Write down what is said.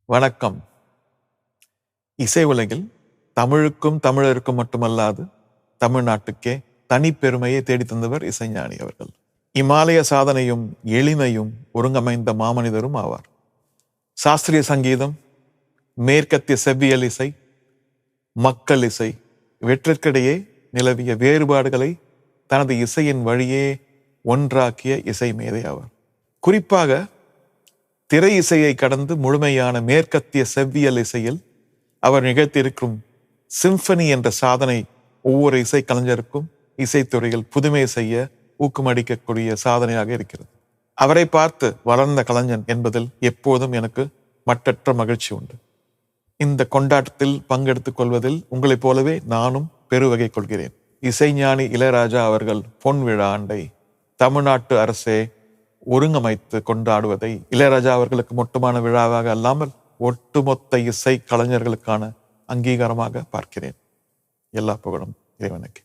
வணக்கம். இசை உலகில் தமிழுக்கும் தமிழருக்கும் மட்டுமல்லாது தமிழ்நாட்டுக்கே தனிப்பெருமையை தேடித் தந்தவர் இசைஞானி அவர்கள். இமாலய சாதனையும் எளிமையும் ஒருங்கமைந்த மாமனிதரும் ஆவார். சாஸ்திரிய சங்கீதம், மேற்கத்திய செவ்வியல் இசை, மக்கள் இசை இவற்றிற்கிடையே நிலவிய வேறுபாடுகளை தனது இசையின் வழியே ஒன்றாக்கிய இசை மேதை ஆவார். குறிப்பாக திரை இசையை கடந்து முழுமையான மேற்கத்திய செவ்வியல் இசையில் அவர் நிகழ்த்தியிருக்கும் சிம்பனி என்ற சாதனை ஒவ்வொரு இசை கலைஞருக்கும் இசைத்துறையில் புதுமை செய்ய ஊக்கமளிக்கக்கூடிய சாதனையாக இருக்கிறது. அவரை பார்த்து வளர்ந்த கலைஞன் என்பதில் எப்போதும் எனக்கு மட்டற்ற மகிழ்ச்சி உண்டு. இந்த கொண்டாட்டத்தில் பங்கெடுத்துக் கொள்வதில் உங்களைப் போலவே நானும் பெருவகை கொள்கிறேன். இசைஞானி இளையராஜா அவர்கள் பொன் விழா ஆண்டை தமிழ்நாட்டு அரசே ஒருங்கமைத்து கொண்டாடுவதை இளையராஜா அவர்களுக்கு மட்டுமான விழாவாக அல்லாமல் ஒட்டுமொத்த இசை கலைஞர்களுக்கான அங்கீகாரமாக பார்க்கிறேன். எல்லா புகழும் இறைவனுக்கு.